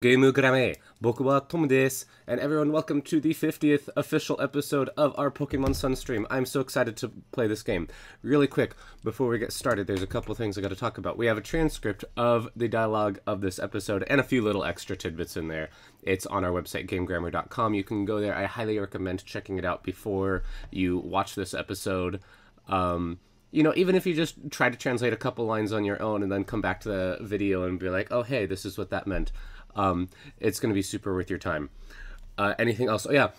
Game grame, boku wa Tom desu, and everyone welcome to the 50th official episode of our Pokemon Sun stream. I'm so excited to play this game. Really quick, before we get started, there's a couple things I gotta talk about. We have a transcript of the dialogue of this episode and a few little extra tidbits in there. It's on our website, gamegrammar.com. You can go there. I highly recommend checking it out before you watch this episode. You know, even if you just try to translate a couple lines on your own and then come back to the video and be like, oh, hey, this is what that meant. It's going to be super worth your time. Anything else? Oh, yeah.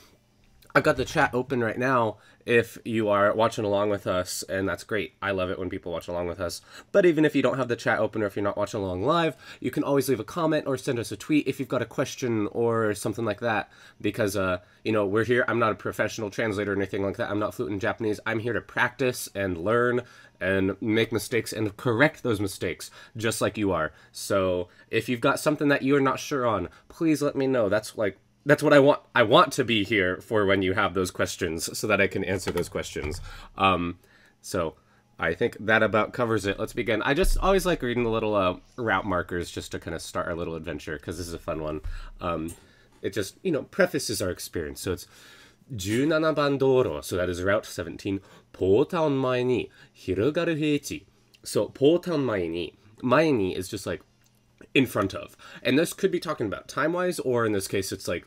I've got the chat open right now if you are watching along with us, and that's great. I love it when people watch along with us. But even if you don't have the chat open or if you're not watching along live, you can always leave a comment or send us a tweet if you've got a question or something like that. Because, you know, we're here. I'm not a professional translator or anything like that. I'm not fluent in Japanese. I'm here to practice and learn and make mistakes and correct those mistakes, just like you are. So if you've got something that you're not sure on, please let me know. That's what I want. I want to be here for when you have those questions so that I can answer those questions. So I think that about covers it. Let's begin. I just always like reading the little route markers just to kind of start our little adventure because this is a fun one. It just, you know, prefaces our experience. So it's 17番道路. So that is Route 17. ポータウン前に広がる平地. So ポータウン前に. 前に is just like in front of. And this could be talking about time-wise, or in this case, it's like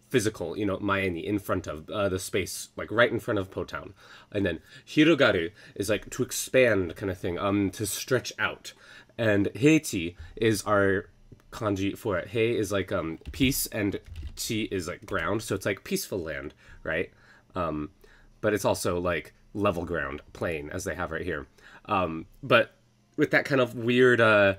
physical, you know, maeni, in front of, the space, like right in front of Potown. And then hirogaru is like to expand kind of thing, to stretch out. And heichi is our kanji for it. Hei is like peace, and chi is like ground, so it's like peaceful land, right? But it's also like level ground, plain, as they have right here. But with that kind of weird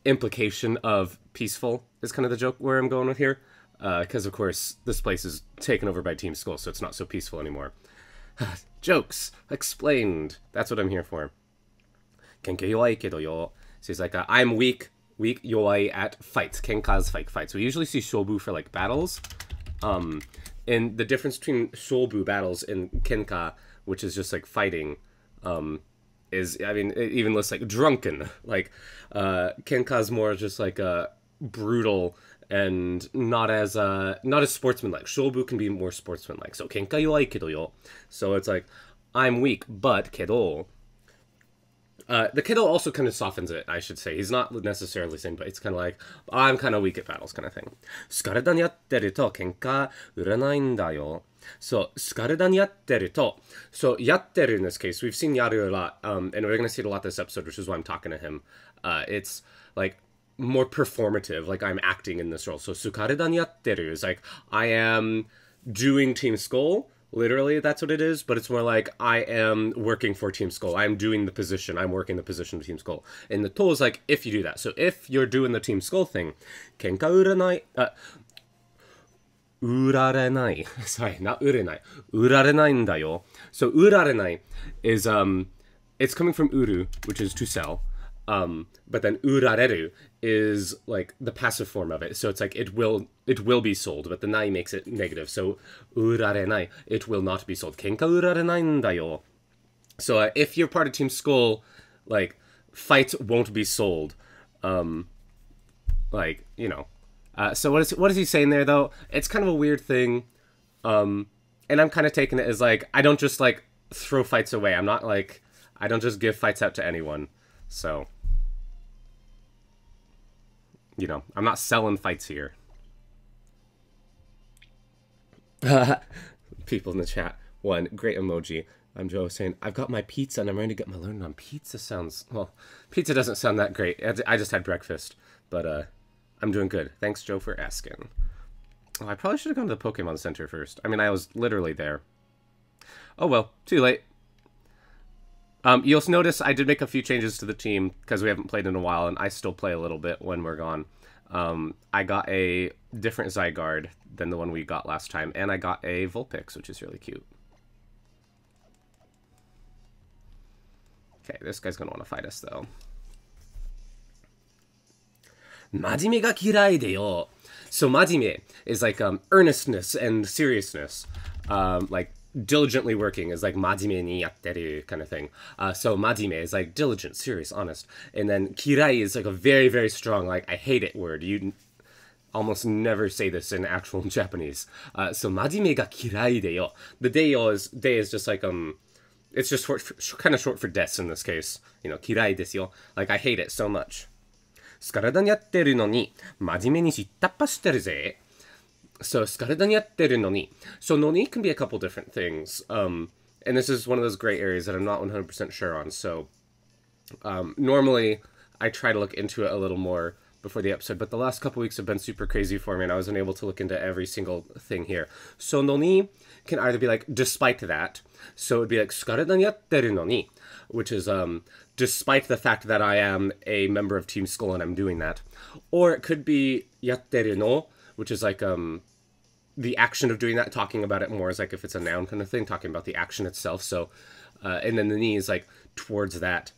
implication of peaceful is kind of the joke where I'm going with here, because of course this place is taken over by Team Skull, so it's not so peaceful anymore. Jokes explained. That's what I'm here for. Kenka yowai kedo yo. So he's like, I'm weak yowai at fights. Kenka's fights. We usually see shobu for like battles. And the difference between shobu battles and kenka, which is just like fighting, is, I mean, it even lists like drunken. Like, kenka's more just like brutal and not as sportsmanlike. Shobu can be more sportsmanlike. So kenka yowai kedo yo. So it's like, I'm weak, but kedo. The kedo also kind of softens it, I should say. He's not necessarily saying, but it's kind of like, I'm kind of weak at battles kind of thing. Sukareda ni yatteru to kenka uranai n da yo. So, sukareda ni yatteru to. So, yatteru in this case, we've seen Yaru a lot, and we're going to see it a lot this episode, which is why I'm talking to him. It's like more performative, like I'm acting in this role. So, sukareda ni yatteru is like, I am doing Team Skull. Literally, that's what it is, but it's more like I am working for Team Skull. I'm doing the position. I'm working the position of Team Skull. And the to is like, if you do that. So if you're doing the Team Skull thing, kenka uranai, urarenai. Sorry, not urenai. Urarenai nda yo. So urarenai is, it's coming from uru, which is to sell. But then urareru is like the passive form of it. So it's like it will be sold, but the nai makes it negative. So urarenai, it will not be sold. Kenka urarenai n da yo. So if you're part of Team Skull, like fights won't be sold. Like, you know. So what is he saying there though? It's kind of a weird thing. And I'm kind of taking it as like, I don't just like throw fights away. I'm not like, I don't just give fights out to anyone. So, you know, I'm not selling fights here. People in the chat. One great emoji. I'm Joe saying, I've got my pizza and I'm ready to get my learning on. Pizza sounds, well, pizza doesn't sound that great. I just had breakfast, but I'm doing good. Thanks, Joe, for asking. Oh, I probably should have gone to the Pokemon Center first. I mean, I was literally there. Oh, well, too late. You'll notice I did make a few changes to the team because we haven't played in a while, and I still play a little bit when we're gone. I got a different Zygarde than the one we got last time, and I got a Vulpix, which is really cute. Okay, this guy's gonna want to fight us, though. Majime ga kirai de yo. So majime is like earnestness and seriousness, like diligently working is like majime ni yatteru kind of thing. So majime is like diligent, serious, honest. And then kirai is like a very, very strong, like I hate it word. almost never say this in actual Japanese. So, 真面目が嫌いでよ. The day is just like, it's just kind of short for des in this case. You know, 嫌いですよ. Like, I hate it so much. スカルダにやってるのに、真面目にしたっぱしてるぜ. So, スカルダにやってるのに. So, noni can be a couple different things. And this is one of those gray areas that I'm not 100% sure on. So, normally, I try to look into it a little more before the episode, but the last couple weeks have been super crazy for me, and I wasn't able to look into every single thing here. So, noni can either be like, despite that. So, it would be like, スカルダにやってるのに, which is, despite the fact that I am a member of Team Skull and I'm doing that. Or it could be, やってるの, which is like, the action of doing that, talking about it more as like if it's a noun kind of thing, talking about the action itself. So, and then the ni is like towards that.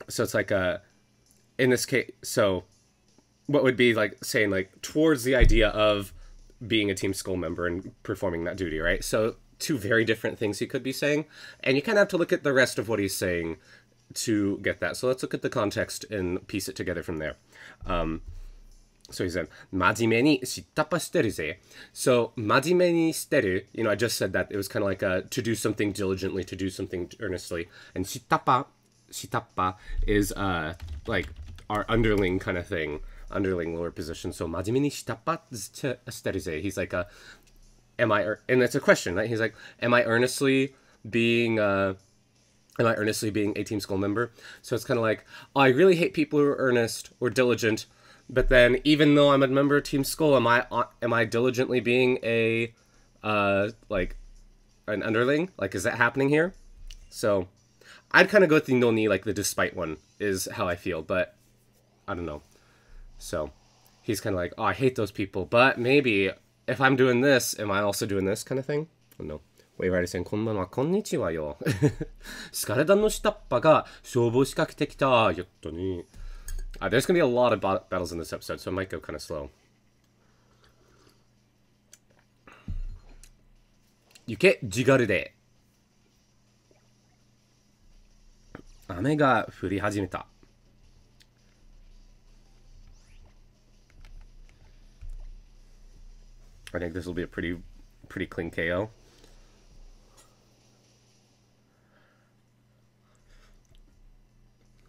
So it's like in this case, so what would be like saying like towards the idea of being a Team Skull member and performing that duty, right? So two very different things he could be saying, and you kind of have to look at the rest of what he's saying to get that. So let's look at the context and piece it together from there. So he said, 真面目にしたっぱしてるぜ. So, 真面目にしてる, you know, I just said that it was kind of like to do something diligently, to do something earnestly. And したっぱ is like our underling kind of thing, underling lower position. So, 真面目にしたっぱしてるぜ. He's like, and it's a question, right? He's like, am I earnestly being a Team Skull member? So it's kind of like, oh, I really hate people who are earnest or diligent. But then, even though I'm a member of Team Skull, am I diligently being a, like, an underling? Like, is that happening here? So, I'd kind of go with the noni, like the despite one, is how I feel, but I don't know. So, he's kind of like, oh, I hate those people, but maybe if I'm doing this, am I also doing this kind of thing? Oh, no. Waverider saying, こんばんは、こんにちはよ。スカルダの下っ端が勝負を仕掛けてきた。やっとね。There's going to be a lot of battles in this episode, so it might go kind of slow. 行け、ジガルで。雨が降り始めた。I think this will be a pretty clean KO.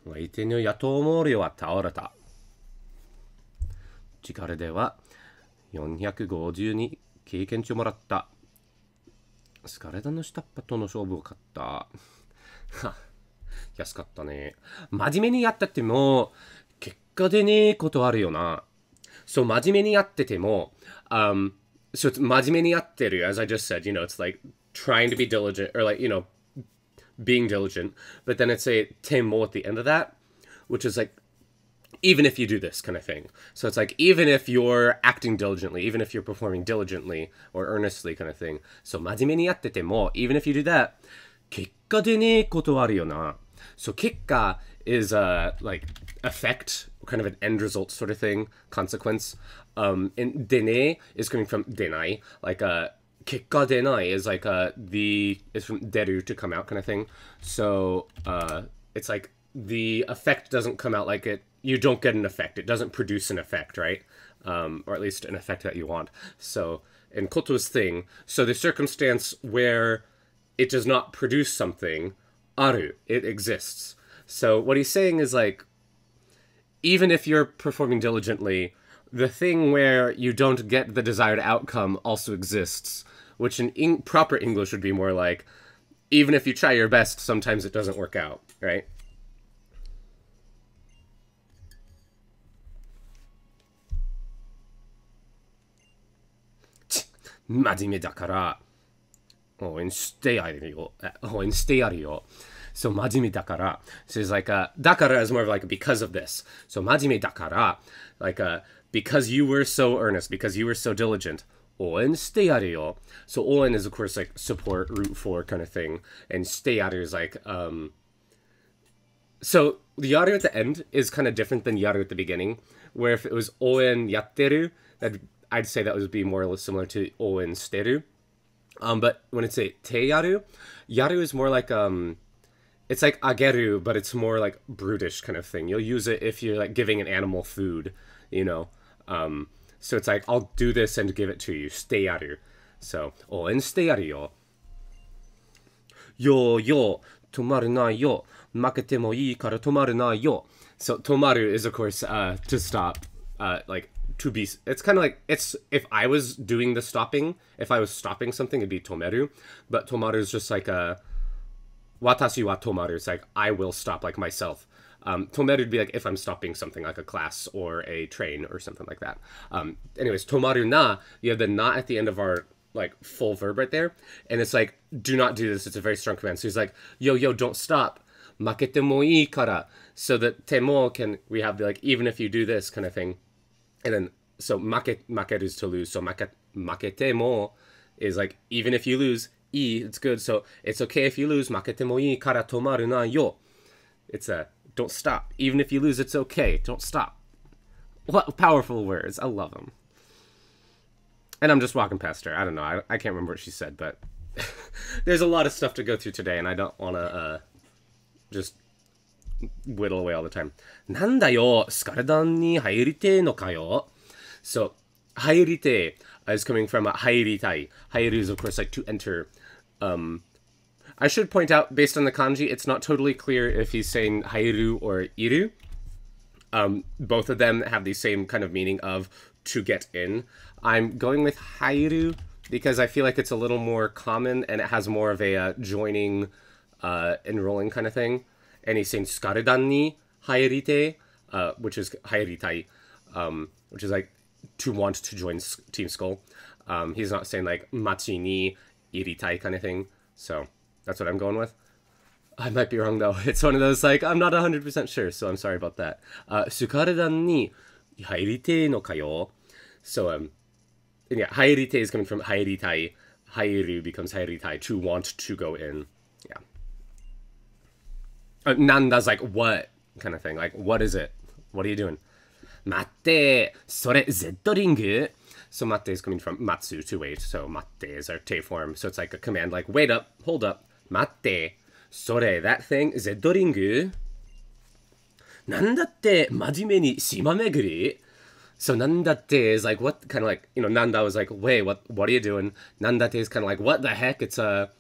相手の野党モールは倒れた。力では452経験値をもらった。スカレダの下っ端との勝負を勝った。安かったね。真面目にやってても、結果でねえことあるよな。そう、真面目にやってても、so it's 真面目にやってる、as I just said, you know, it's like trying to be diligent, or like, you know, being diligent, but then it's a temo at the end of that, which is like, even if you do this kind of thing. So it's like, even if you're acting diligently, even if you're performing diligently or earnestly kind of thing. So, 真面目にやってても, even if you do that, 結果でねえことあるよな. So, 結果 is like effect, kind of an end result sort of thing, consequence. And でね is coming from 出ない, like 結果出ない is like is from 出る to come out kind of thing. So it's like the effect doesn't come out like it. You don't get an effect. It doesn't produce an effect, right? Or at least an effect that you want. So in Koto's thing, so the circumstance where it does not produce something, aru, it exists. So what he's saying is like, even if you're performing diligently, the thing where you don't get the desired outcome also exists, which in proper English would be more like, even if you try your best, sometimes it doesn't work out, right? So, 真面目だから. So it's like, だから is more of like because of this. So, 真面目だから, like, because you were so earnest, because you were so diligent, 応援してやるよ. So, 応援 is of course like support, root for kind of thing. And してやる is like, so the yaru at the end is kind of different than yaru at the beginning, where if it was 応援やってる, I'd say that would be more or less similar to 応援してる. But when it's a te yaru, yaru is more like, it's like ageru, but it's more like brutish kind of thing. You'll use it if you're like giving an animal food, you know. So it's like, I'll do this and give it to you. してやる. So, 応援してやるよ. よーよー、止まるなよ。負けてもいいから止まるなよ. So, 止まる is, of course, to stop. Like, to be... It's kind of like... It's... If I was doing the stopping, if I was stopping something, it'd be 止める. But 止まるis just like a... 私は止まる. It's like, I will stop, like myself. 止める would be like if I'm stopping something, like a class or a train or something like that. Anyways, 止まるな, you have the na at the end of our, like, full verb right there. And it's like, do not do this. It's a very strong command. So he's like, yo, yo, don't stop. 負けてもいいから. So that ても can, we have the, like, even if you do this kind of thing. And then, so 負け is to lose. So 負けても is like, even if you lose, it's good. So it's okay if you lose. 負けてもいいから止まるなよ. It's a, don't stop. Even if you lose, it's okay. Don't stop. What powerful words. I love them. And I'm just walking past her. I don't know. I can't remember what she said, but there's a lot of stuff to go through today, and I don't want to just whittle away all the time. なんだよ、スカルダンに入りてえのかよ. So, 入りてえ is coming from 入りたい. 入る is, of course, like to enter. I should point out, based on the kanji, it's not totally clear if he's saying hairu or iru. Both of them have the same kind of meaning of to get in. I'm going with hairu because I feel like it's a little more common and it has more of a joining, enrolling kind of thing. And he's saying skarudan ni hairite, which is hairitai, which is like to want to join Team Skull. He's not saying like machi ni iritai kind of thing. So that's what I'm going with. I might be wrong though. It's one of those like, I'm not 100% sure, so I'm sorry about that. Sukaredan ni hairite no kayo. So, and yeah, hairite is coming from hairitai. Hairu becomes hairitai, to want to go in. Yeah. Nanda's like, what? Kind of thing. Like, what is it? What are you doing? Matte, sore zetto ringu. So matte is coming from matsu, to wait. So matte is our te form. So it's like a command like, wait up, hold up. Matte, sore, that thing, zetto ringu. Nandatte majime ni shima meguri. So nandatte is like, what, kind of like, you know, nanda was like, wait, what are you doing? Nandatte is kind of like, what the heck? It's a...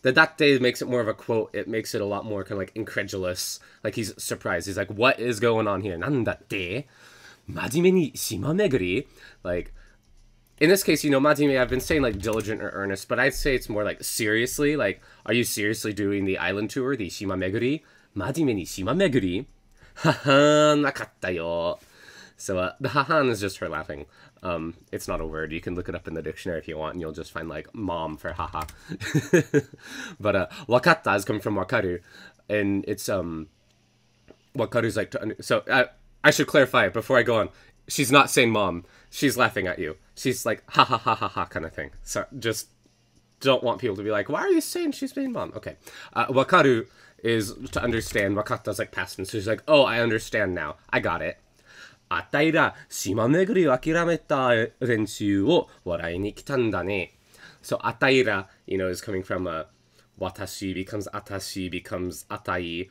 The datte makes it more of a quote. It makes it a lot more kind of like incredulous. Like he's surprised. He's like, what is going on here? Nandatte? Majime ni shima meguri? Like, in this case, you know, majime, I've been saying like diligent or earnest, but I'd say it's more like seriously. Like, are you seriously doing the island tour, the shima meguri? Majime ni shima meguri? Haha, nakatta yo. So the hahan is just her laughing. It's not a word. You can look it up in the dictionary if you want, and you'll just find like mom for haha. But wakatta is coming from wakaru, and it's wakaru is like to so I should clarify before I go on. She's not saying mom. She's laughing at you. She's like ha ha ha ha ha kind of thing. So just don't want people to be like, why are you saying she's saying mom? Okay, wakaru is to understand. Wakatta is like past tense. So she's like, oh, I understand now. I got it. あたいら、島巡りを諦めた練習を笑いに来たんだね. So, あたいら, you know, is coming from watashi becomes atashi becomes atai,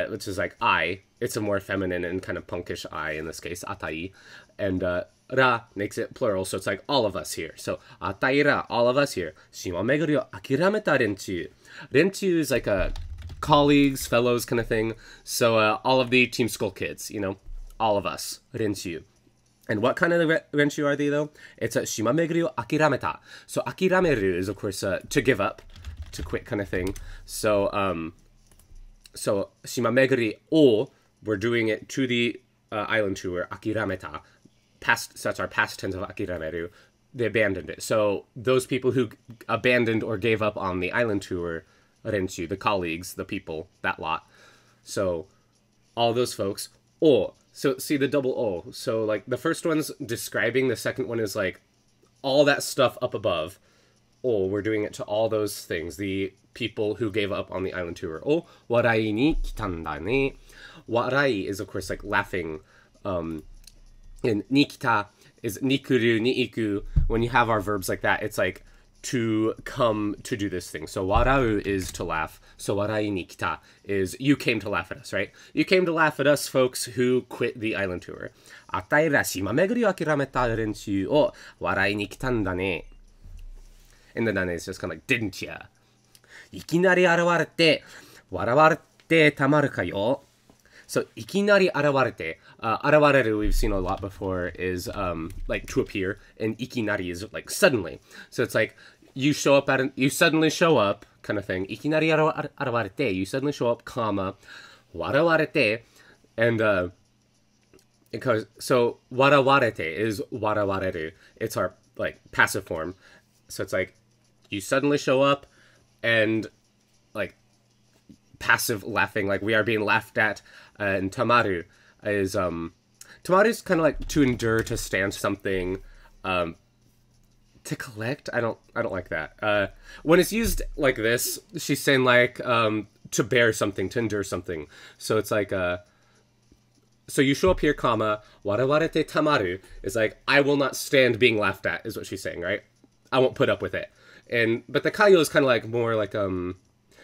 which is like I. It's a more feminine and kind of punkish I in this case, atai. And ra makes it plural, so it's like all of us here. So, あたいら, all of us here. 島巡りを諦めた練習. Renchu is like a colleagues, fellows kind of thing. So, all of the Team Skull kids, you know. All of us, Renshu. And what kind of Renshu are they, though? It's a shima meguri o akirameta. So akirameru is, of course, to give up, to quit kind of thing. So, so shima meguri o, we're doing it to the island tour, akirameta. Past, so that's our past tense of akirameru. They abandoned it. So those people who abandoned or gave up on the island tour, Renshu, the colleagues, the people, that lot. So all those folks, o. So, see the double O. So, like, the first one's describing, the second one is, like, all that stuff up above. Oh, we're doing it to all those things. The people who gave up on the island tour. Oh, warai ni kitanda ne. Warai is, of course, like, laughing. And nikita is nikuru, niiku. When you have our verbs like that, it's like, to come to do this thing. So warau is to laugh. So warai ni kita is you came to laugh at us, right? You came to laugh at us folks who quit the island tour. Atai ra shimameguri o akirameta renshū o warai ni kita n da ne. And the dane is just kind of like, didn't ya? Ikinari arawarete warawarete tamaru ka yo. So ikinari arawarete, arawareru we've seen a lot before is like to appear, and ikinari is like suddenly. So it's like you show up you suddenly show up kind of thing. Ikinari arawarete, you suddenly show up, comma, warawarete, and it goes, so warawarete is warawareru. It's our like passive form. So it's like you suddenly show up and like passive laughing, like we are being laughed at. And tamaru is tamaru's kind of like to endure, to stand something, to collect. I don't like that. When it's used like this, she's saying like to bear something, to endure something. So it's like so you show up here, comma, warawarete tamaru is like I will not stand being laughed at, is what she's saying, right? I won't put up with it. But the kayo is kind of like more like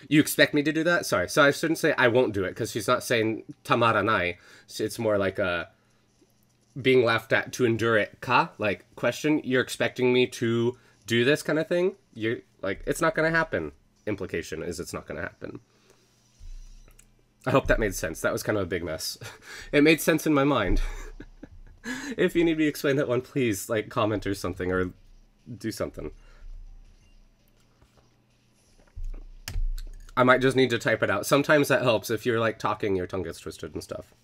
you expect me to do that? Sorry. So I shouldn't say I won't do it, because she's not saying tamaranai. It's more like being laughed at, to endure it. Ka? Like, question, you're expecting me to do this kind of thing? You're like, it's not going to happen. Implication is it's not going to happen. I hope that made sense. That was kind of a big mess. It made sense in my mind. If you need me to explain that one, please, like, comment or something, or do something. I might just need to type it out. Sometimes that helps. If you're like talking, your tongue gets twisted and stuff.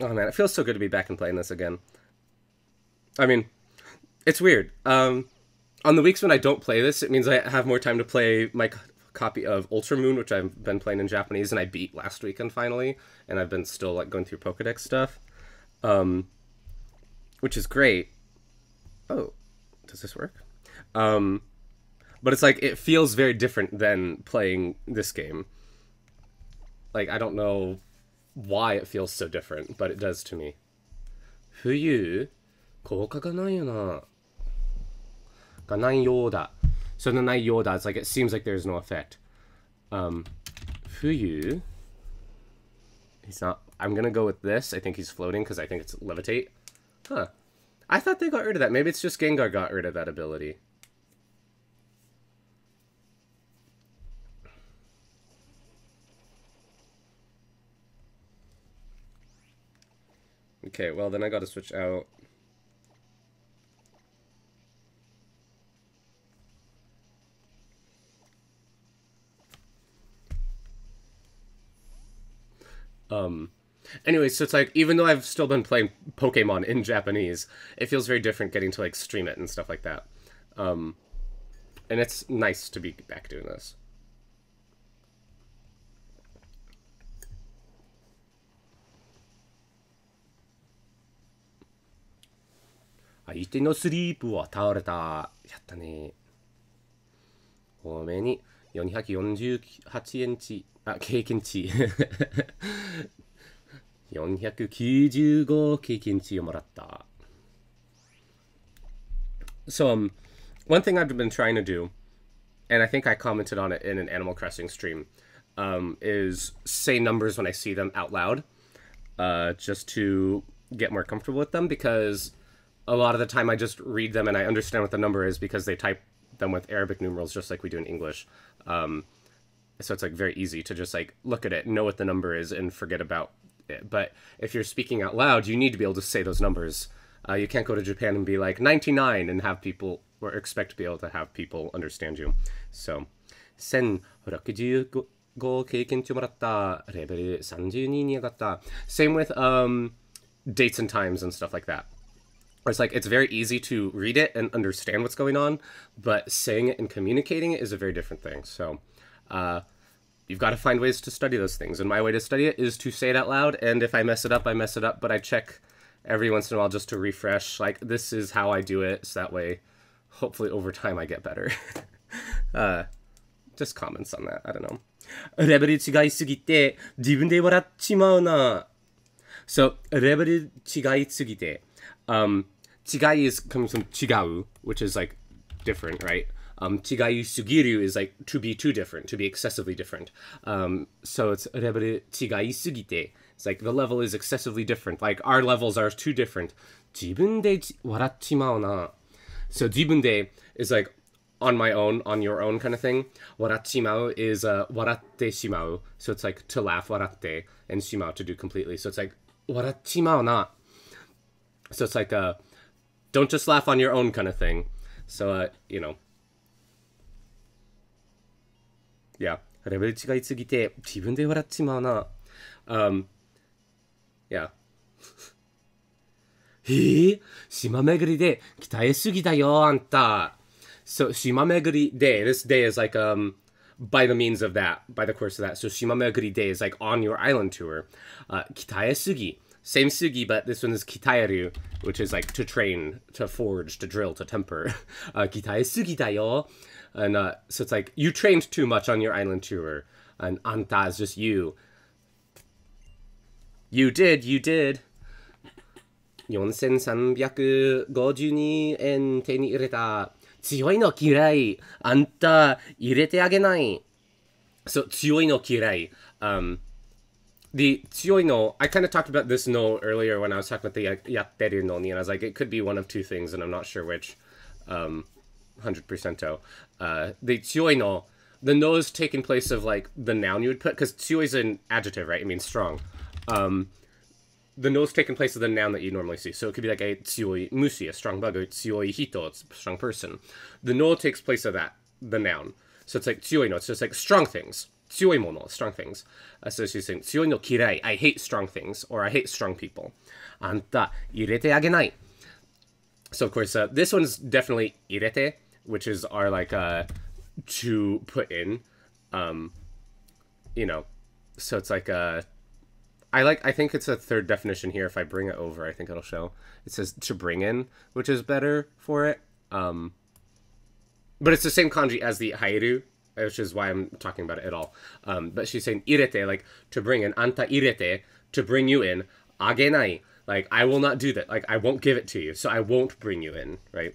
Oh man, it feels so good to be back and playing this again. I mean, it's weird. On the weeks when I don't play this, it means I have more time to play my copy of Ultramoon, which I've been playing in Japanese, and I beat last weekend finally, and I've been still like going through Pokédex stuff, which is great. Oh, does this work? But it's like, it feels very different than playing this game. Like, I don't know why it feels so different, but it does to me. Fuyu? Kouka ga nai yo na. Ga nai you da. So the nai you da, it's like, it seems like there's no effect. Fuyu? He's not. I'm gonna go with this. I think he's floating, because I think it's levitate. Huh. I thought they got rid of that. Maybe it's just Gengar got rid of that ability. Okay, well then I gotta switch out. Anyway, so it's like, even though I've still been playing Pokemon in Japanese, it feels very different getting to like stream it and stuff like that. And it's nice to be back doing this. Aite no sleep wa taoreta. Yatta ne. 多めに448円値、経験値。495経験値をもらった。So, one thing I've been trying to do, and I think I commented on it in an Animal Crossing stream, is say numbers when I see them out loud, just to get more comfortable with them, because a lot of the time I just read them and I understand what the number is because they type them with Arabic numerals just like we do in English. So it's like very easy to just like look at it, know what the number is, and forget about it. But if you're speaking out loud, you need to be able to say those numbers. You can't go to Japan and be like 99 and have people, or expect to be able to have people understand you. So, 1065経験値もらった。レベル32に上がった。Same with dates and times and stuff like that. It's like, it's very easy to read it and understand what's going on, but saying it and communicating it is a very different thing. So, you've got to find ways to study those things. And my way to study it is to say it out loud. And if I mess it up, I mess it up. But I check every once in a while just to refresh. Like, this is how I do it. So that way, hopefully over time, I get better. Just comments on that. I don't know. レベル違いすぎて自分で笑っちまうな。So, レベル違いすぎて。chigai comes from chigau, which is like different, right? Chigai sugiru is like to be too different, to be excessively different. So it's level chigai sugite. It's like the level is excessively different. Like our levels are too different. 自分で笑っちまうな. So 自分で is like on my own, on your own kind of thing. 笑っちまう is 笑ってしまう. So it's like to laugh, 笑って, and しまう to do completely. So it's like 笑っちまうな. So it's like don't just laugh on your own kind of thing. So you know. Yeah. レベル違いすぎて自分で笑っちまうな. Yeah. 島巡りで鍛えすぎだよ、あんた. So, 島巡り day, this day is like, by the means of that, by the course of that. So, 島巡り day is like on your island tour. 鍛えすぎ. Same sugi, but this one is kitaeru, which is like to train, to forge, to drill, to temper. 鍛えすぎだよ. And so it's like, you trained too much on your island tour. And anta is just you. You did. 4352円手に入れた。強いの嫌い。あんた、入れてあげない。So, 強いの嫌い. The 強いの, I kind of talked about this no earlier when I was talking about the やってるのに, and I was like, it could be one of two things, and I'm not sure which. 100%. The 強いの, the no is taking place of like the noun you would put, because 強い is an adjective, right? It means strong. The no is taking place of the noun that you normally see. So it could be like a 強い mushi, a strong bug, or 強い人, it's a strong person. The no takes place of that, the noun. So it's like 強いの, it's just like strong things. 強いもの, strong things. So she's saying 強いの嫌い, I hate strong things, or I hate strong people. あんた、入れてあげない. So of course, this one's definitely 入れて, which is our like to put in. You know, so it's like I think it's a third definition here. If I bring it over, I think it'll show. It says to bring in, which is better for it. But it's the same kanji as the hairu, which is why I'm talking about it at all. But she's saying irete, like to bring in, anta irete, to bring you in, agenai, like I will not do that, like I won't give it to you, so I won't bring you in, right?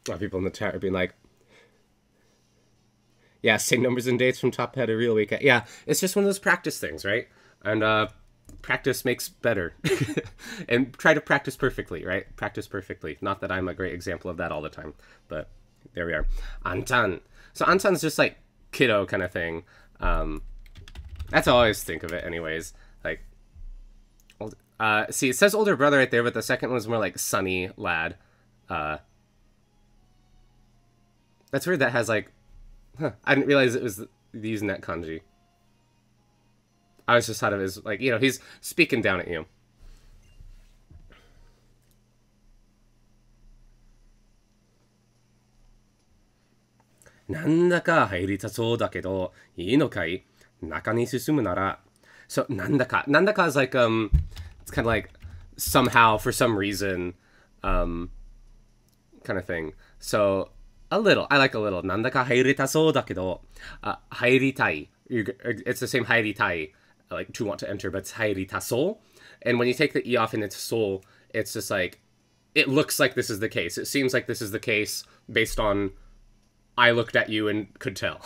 A lot of people in the chat are being like, yeah, say numbers and dates from top head a real week. Yeah, it's just one of those practice things, right? And practice makes better. And try to practice perfectly, right? Practice perfectly. Not that I'm a great example of that all the time, but there we are. Antan. So antan's just like kiddo kind of thing. That's how I always think of it anyways. Like, see, it says older brother right there, but the second one's more like sunny lad. That's weird that has like, I didn't realize it was using that kanji. I was just thought of it as like, you know, he's speaking down at you. Nandaka hairitaso dakedo, ii no kai? Naka ni susumu nara. So nandaka. Nandaka is like it's kind of like somehow, for some reason, kind of thing. So a little. I like a little. Nandaka hairitaso dakedo. Hairitai. It's the same hairitai, like to want to enter, but it's hairitaso. And when you take the e off and it's soul, it's just like, it looks like this is the case. It seems like this is the case based on I looked at you and could tell.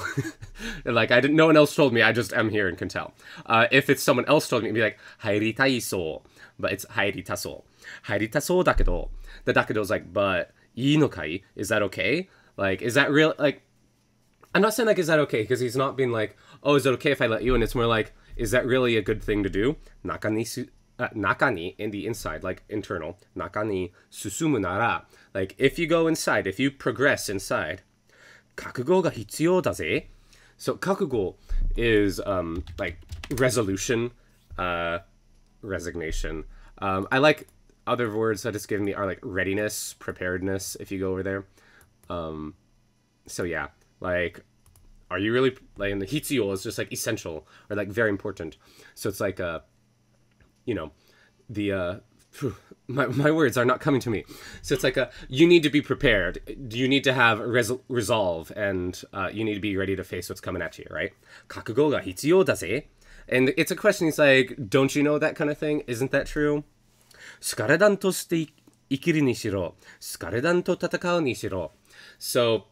Like, no one else told me, I just am here and can tell. If it's someone else told me, it'd be like, hairitai so. But it's hairitaso. Hairitaso dakedo. The dakedo is like, but, ii no kai? Is that okay? Like, is that real? Like, I'm not saying like, is that okay? Because he's not being like, oh, is it okay if I let you in? It's more like, is that really a good thing to do? Nakani, in the inside, like internal. Nakani susumu nara. Like, if you go inside, if you progress inside, kakugo ga hitsuyou da ze. So, kakugo is, like, resolution, resignation. I like other words that it's given me are like readiness, preparedness, if you go over there. So yeah, like, are you really, like, and the hitsuyo is just like essential or like very important. So it's like, you know, the my words are not coming to me. So it's like you need to be prepared. You need to have resolve, and you need to be ready to face what's coming at you, right? 覚悟が必要だぜ. And it's a question, he's like, don't you know that kind of thing? Isn't that true? スカレダンとして生きるにしろ、スカレダンと戦うにしろ. So,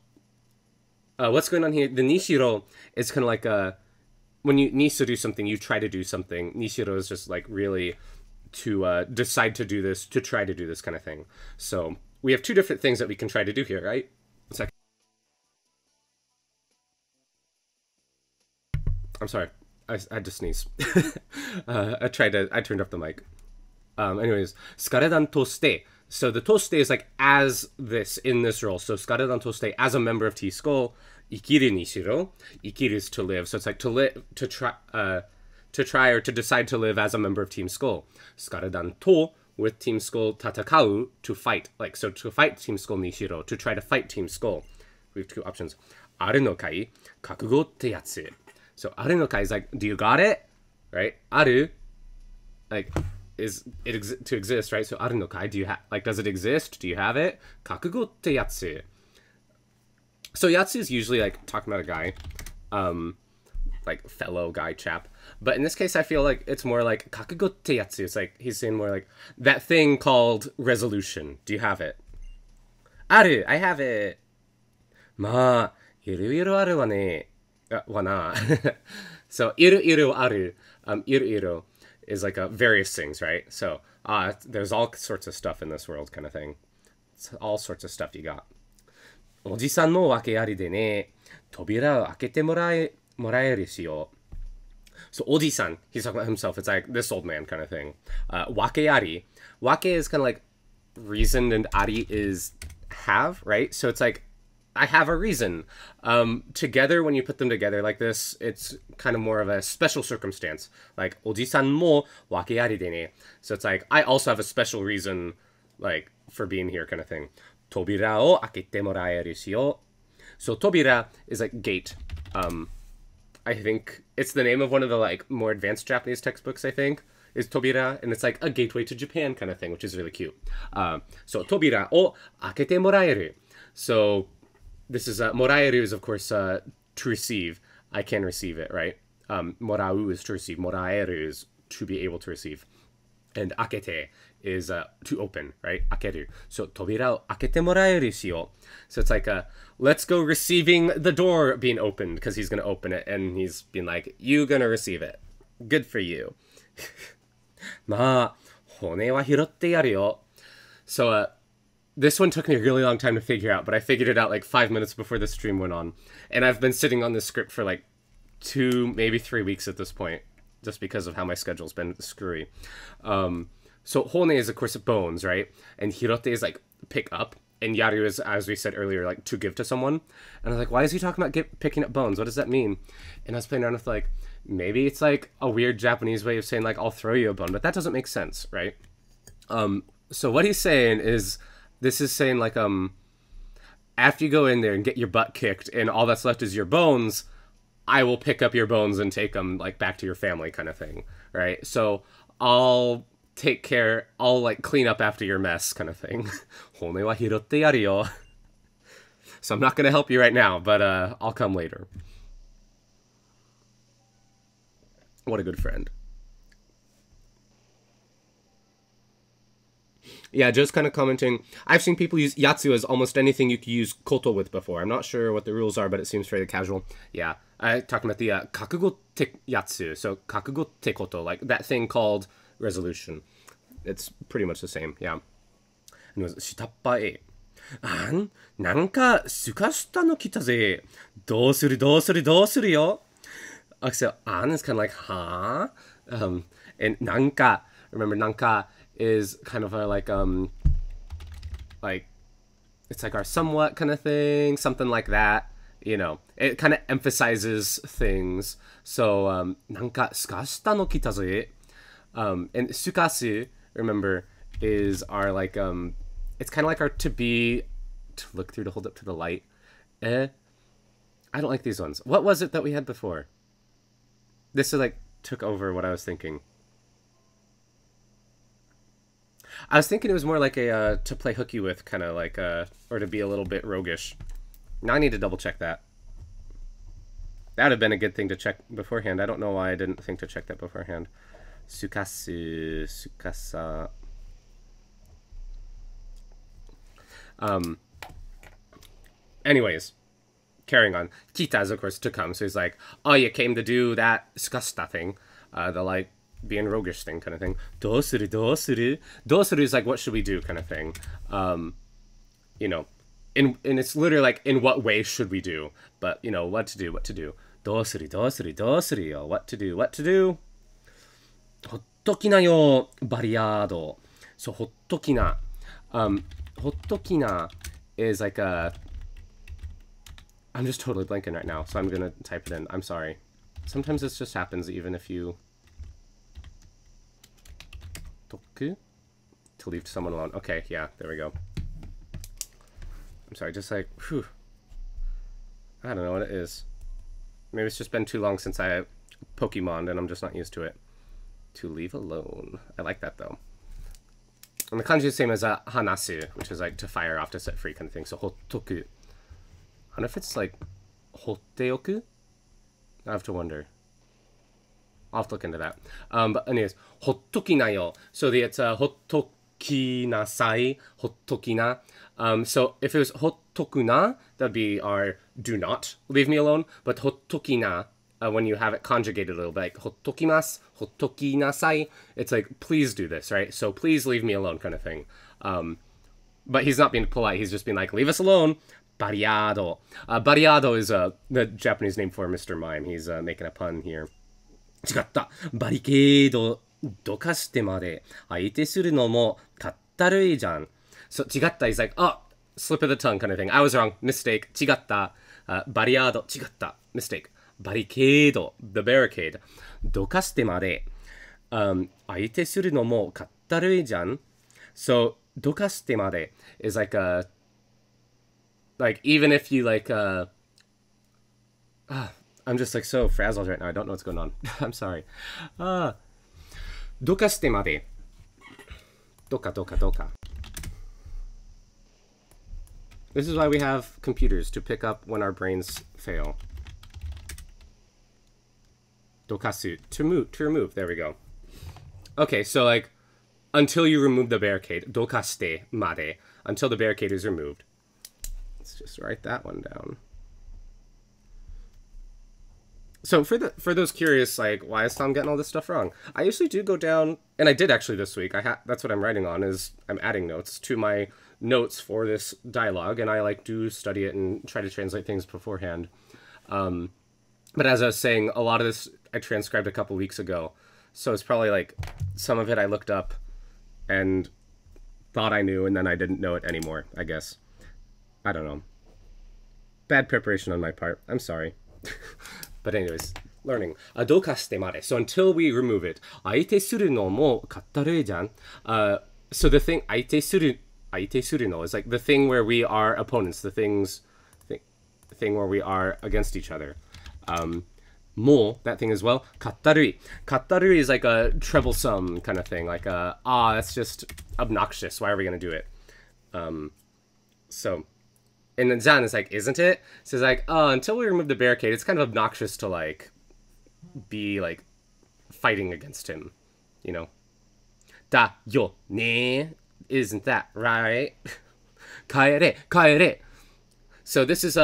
what's going on here? The nishiro is kind of like when you need to do something, you try to do something. Nishiro is just like really to decide to do this, to try to do this kind of thing. So we have two different things that we can try to do here, right? It's like, I'm sorry, I had to sneeze. I turned off the mic. Anyways, skaredan toste. So the toste is like as this, in this role. So skaredan toste, as a member of T-Skull, ikiru ni shiro. Ikiru is to live. So it's like to live, to try or to decide to live as a member of Team Skull. Skaredan to, with Team Skull, tatakau, to fight. Like, so to fight Team Skull ni shiro, to try to fight Team Skull. We have two options. Aru no kai, kakugo te yatsu. So aru no kai is like, do you got it? Right? Aru, like, is it to exist, right? So aru no kai, do you have, like, does it exist? Do you have it? Kakugo te yatsu. So yatsu is usually like talking about a guy, like fellow guy chap. But in this case, I feel like it's more like kakugo te yatsu. It's like he's saying more like that thing called resolution. Do you have it? Aru, I have it. Ma, iru iru aru wa ne. Wa na. So iru iru aru. Iru iru is like various things, right? So there's all sorts of stuff in this world, kind of thing. It's all sorts of stuff you got. おじさんも訳ありでね、扉を開けてもらえるしよ. So, oji-san, he's talking about himself. It's like this old man kind of thing. Wakeari. Wake is kind of like reason, and ari is have, right? So it's like, I have a reason. Together, when you put them together like this, it's kind of more of a special circumstance. Like, oji-san mo wakeari de ne. So it's like, I also have a special reason, like, for being here kind of thing. Tobira o akete moraeru shi yo. So tobira is like gate. I think it's the name of one of the like more advanced Japanese textbooks, I think, is tobira, and it's like a gateway to Japan kind of thing, which is really cute. So tobira o akete moraeru. So this is moraeru is of course to receive. I can receive it, right? Morau is to receive. Moraeru is to be able to receive. And akete is to open, right? Akeru. So, tobira o akete moraeru shi yo. So it's like, let's go receiving the door being opened, because he's going to open it, and he's being like, you going to receive it. Good for you. Ma, hone wa hirotte yaru yo. So, this one took me a really long time to figure out, but I figured it out like 5 minutes before the stream went on. And I've been sitting on this script for like 2, maybe 3 weeks at this point, just because of how my schedule's been screwy. So hone is, of course, bones, right? And hirote is like pick up. And yaru is, as we said earlier, like to give to someone. And I was like, why is he talking about picking up bones? What does that mean? And I was playing around with like, maybe it's like a weird Japanese way of saying like, I'll throw you a bone. But that doesn't make sense, right? So what he's saying is, this is saying like, after you go in there and get your butt kicked and all that's left is your bones, I will pick up your bones and take them like back to your family kind of thing, right? So I'll take care, I'll like clean up after your mess kind of thing. Hone wa hirotte yaru yo. So I'm not going to help you right now, but I'll come later. What a good friend. Yeah, just kind of commenting. I've seen people use yatsu as almost anything you could use koto with before. I'm not sure what the rules are, but it seems fairly casual. Yeah, talking about the kakugo te yatsu. So kakugo te koto, like that thing called resolution. It's pretty much the same, yeah. And it was shitappa e. Nanka sukashita no kita ze. Dou suru yo. Okay, so an is kind of like, huh? And nanka, remember nanka is kind of a like it's like our somewhat kind of thing, something like that, you know. It kind of emphasizes things. So nanka sukashita no kita ze. And sukasu, remember, is our like it's kind of like our to be, to look through, to hold up to the light. I don't like these ones. What was it that we had before? This is like took over what I was thinking. I was thinking it was more like a to play hooky with, kind of like or to be a little bit roguish. Now I need to double check that. That would have been a good thing to check beforehand. I don't know why I didn't think to check that beforehand. Sukasu, sukasa. Anyways, carrying on. Kita is, of course, to come. So he's like, oh, you came to do that sukasta thing. The, like, being roguish thing kind of thing. Dosuru, dosuru. Dosuru is like, what should we do kind of thing. You know, and it's literally like, in what way should we do? But, you know, what to do, what to do. Dosuru, dosuru, dosuru yo. What to do, what to do. Hottokina yo, bariado. So, hottokina. Hottokina is like a... I'm just totally blanking right now, so I'm going to type it in. I'm sorry. Sometimes this just happens even if you... Toku? To leave someone alone. Okay, yeah, there we go. I'm sorry, just like, whew. I don't know what it is. Maybe it's just been too long since I Pokemoned and I'm just not used to it. To leave alone. I like that though. And the kanji is the same as hanasu, which is like to fire off, to set free kind of thing. So hottoku. I wonder if it's like hotteoku? I have to wonder. I'll have to look into that. But anyways, hottokina yo. So it's hottokinasai, hottokina. So if it was hottokuna, that'd be our do not leave me alone. But hottokina, when you have it conjugated a little bit, like hottokimasu, hottokinasai, it's like, please do this, right? So please leave me alone kind of thing. But he's not being polite. He's just being like, leave us alone. Bariado. Bariado is the Japanese name for Mr. Mime. He's making a pun here. 違った。バリケードどかしてまで相手するのもかったるいじゃん。So 違った he's like, oh, slip of the tongue kind of thing. I was wrong. Mistake. 違った。バリアード。違った。Mistake. バリケード the barricade どかしてまで相手するのもかったるいじゃん。So どかしてまで is like a like even if you like I'm just like so frazzled right now. I don't know what's going on. I'm sorry. どかしてまでどかどかどか This is why we have computers, to pick up when our brains fail. Dokasu, to remove. There we go. Okay, so like, until you remove the barricade. Dokashite made. Until the barricade is removed. Let's just write that one down. So for those curious, like, why is Tom getting all this stuff wrong? I usually do go down, and I did actually this week. That's what I'm writing on, is I'm adding notes to my notes for this dialogue, and I like do study it and try to translate things beforehand. But as I was saying, a lot of this I transcribed a couple weeks ago, so it's probably like some of it I looked up and thought I knew, and then I didn't know it anymore, I guess. I don't know. Bad preparation on my part. I'm sorry. But anyways, learning. どかしてまで. So until we remove it. 相手するのもかったるいじゃん. So the thing 相手するの is like the thing where we are opponents, the thing where we are against each other. Mo, that thing as well. かったるい. かったるい is like a troublesome kind of thing, like that's just obnoxious. Why are we gonna do it? So. And then Zan is like, isn't it? So it's like, until we remove the barricade, it's kind of obnoxious to, like, be, like, fighting against him, you know? Da yo ne, isn't that right? Kaere, kaere. So this is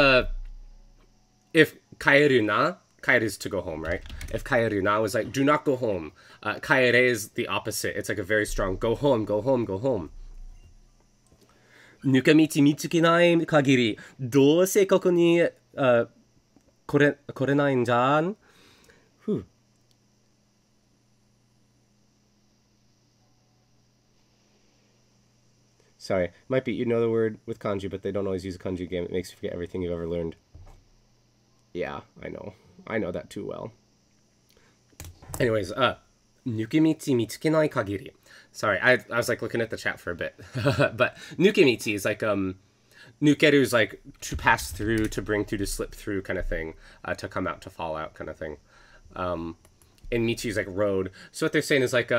if kaeru na, kaeru is to go home, right? If kaeru na was like, do not go home. Kaere is the opposite. It's like a very strong, go home, go home, go home. 抜け道見つけない限りどうせここに来れないんじゃん Sorry, might be you know the word with kanji, but they don't always use a kanji game. It makes you forget everything you've ever learned. Yeah, I know. I know that too well. Anyways, 抜け道見つけない限り Sorry, I was like looking at the chat for a bit. But nukemichi is like nukeru is like to pass through, to bring through, to slip through kind of thing, to come out, to fall out kind of thing. And michi is like road. So what they're saying is like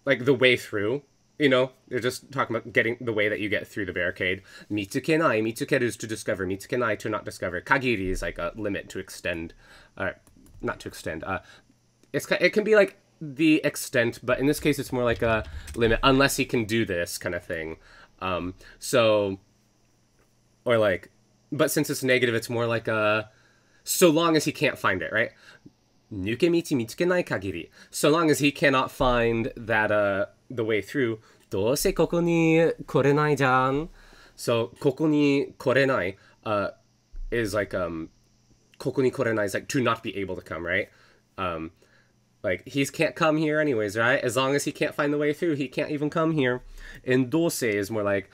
like the way through. You know, they're just talking about getting the way that you get through the barricade. Mitsukenai, mitsukeru is to discover. Mitsukenai, to not discover. Kagiri is like a limit, to extend. Not to extend. It can be like the extent, but in this case, it's more like a limit, unless he can do this kind of thing. So, or like, but since it's negative, it's more like a, so long as he can't find it, right? Nukemichi mitsukenai kagiri. So long as he cannot find that, the way through. どうせここに来れないじゃん. So, ここに来れない, is like, ここに来れない is like to not be able to come, right? Like, he can't come here anyways, right? As long as he can't find the way through, he can't even come here. And どうせ is more like,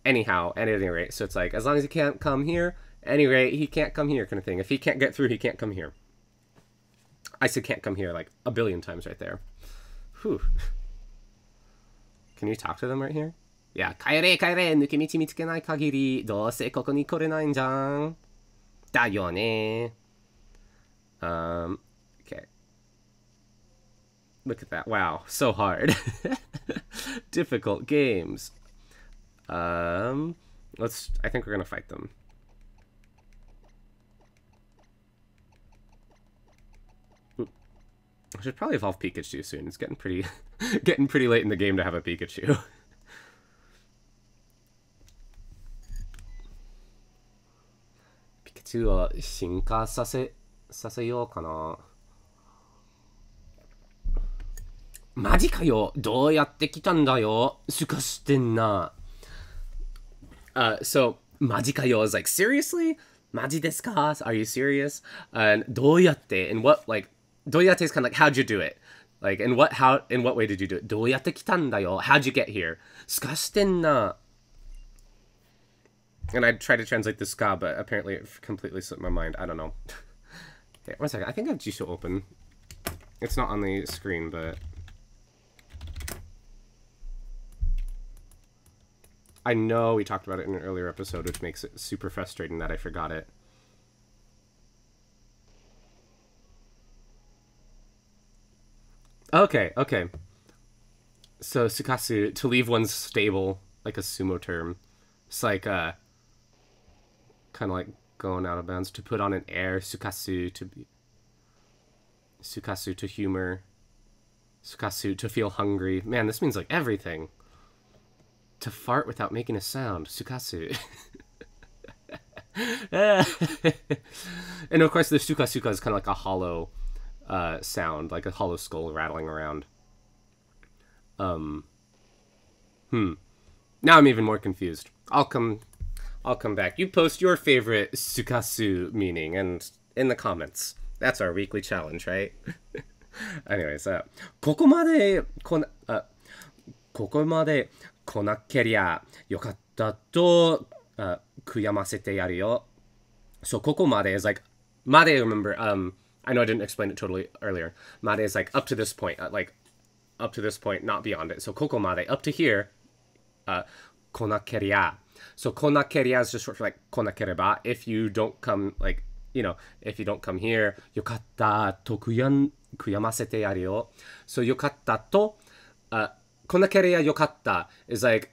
anyhow, at any rate. So it's like, as long as he can't come here, at any rate, he can't come here kind of thing. If he can't get through, he can't come here. I said can't come here like a billion times right there. Whew. Can you talk to them right here? Yeah. 帰れ帰れ、抜け道見つけない限り、どうせここに来れないんじゃん。だよね。Okay. Look at that. Wow. So hard. Difficult games. I think we're gonna fight them. I should probably evolve Pikachu soon. It's getting pretty getting pretty late in the game to have a Pikachu. Pikachu を進化させようかな。マジかよ。どうやって来たんだよ。すかしてんな。So マジかよ is like seriously? マジですか? Are you serious? And どうやって and what like どうやって is kind of like how'd you do it? Like in what way did you do it? どうやって来たんだよ. How'd you get here? すかしてんな. And I tried to translate the ska, but apparently it completely slipped my mind. I don't know. Okay, one second. I think I have Jisho open. It's not on the screen, but I know we talked about it in an earlier episode, which makes it super frustrating that I forgot it. Okay. So, sukasu, to leave one's stable, like a sumo term. It's like, kind of like going out of bounds. To put on an air, sukasu, to humor. Sukasu, to feel hungry. Man, this means like everything. To fart without making a sound. Sukasu. And of course, the suka is kind of like a hollow sound, like a hollow skull rattling around. Now I'm even more confused. I'll come back. You post your favorite sukasu meaning and in the comments. That's our weekly challenge, right? Anyways, ここまで来なけりゃよかったと悔やませてやるよ. So ここまで is like まで remember I know I didn't explain it totally earlier. まで is like up to this point, like up to this point, not beyond it. So ここまで up to here 来なけりゃ. So 来なけりゃ is just short for like 来なければ. If you don't come, like, you know, if you don't come here, よかったと悔やませてやるよ. So よかったと来なけりゃよかった is like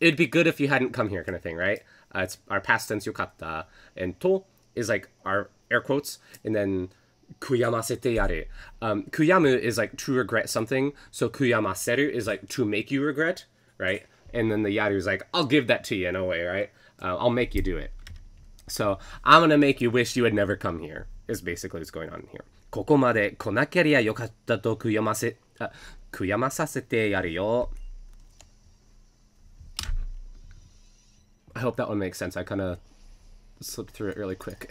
it'd be good if you hadn't come here kind of thing, right? It's our past tense よかった and と is like our air quotes, and then 悔やませてやる. 悔やむ is like to regret something, so 悔やませる is like to make you regret, right? And then the yaru is like, I'll give that to you in a way, right? I'll make you do it. So I'm gonna make you wish you had never come here is basically what's going on here. ここまで来なけりゃよかったと悔やまさせてやるよ. I hope that one makes sense. I kind of slipped through it really quick.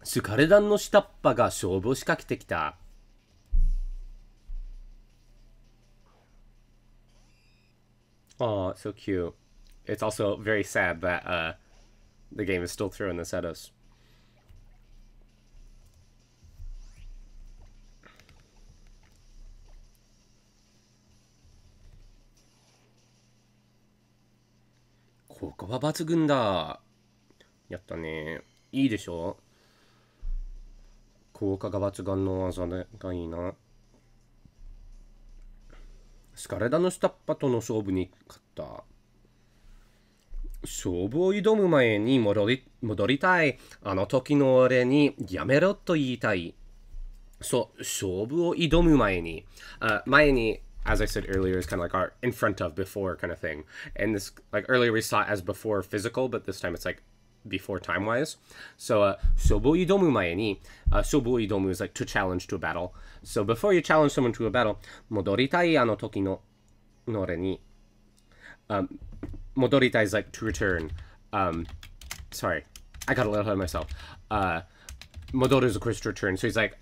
スカルダンの下っ端が勝負を仕掛けてきた. Oh, so cute. It's also very sad that the game is still throwing this at us.ここは抜群だ。やったね。いいでしょ。効果が抜群の技がいいな。体の下っ端との勝負に勝った。勝負を挑む前に戻りたい。あの時の俺にやめろと言いたい。そう、勝負を挑む前に。前に as I said earlier, is kind of like our in front of, before kind of thing. And this, like earlier we saw it as before physical, but this time it's like before time-wise. So, 勝負を挑む前に、勝負を挑む is like to challenge to a battle. So before you challenge someone to a battle, 戻りたいあの時の俺に、戻りたい is like to return. Sorry, I got a little ahead of myself. 戻る is of course to return. So he's like,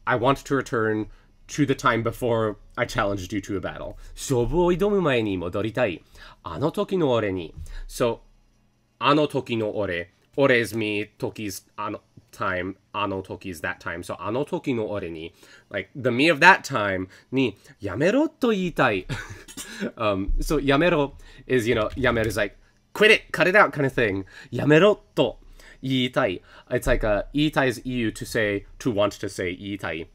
I want to return to the time before I challenged you to a battle. 勝負を挑む前に戻りたい。あの時の俺に。So, あの時の俺。俺 is me, 時 is あの time, あの時 is that time. So, あの時の俺に。Like, the me of that time に、やめろと言いたい。So, やめろ is, you know, やめろ is like, quit it, cut it out kind of thing. やめろと言いたい. It's like, 言いたい is EU to say, to want to say 言いたい.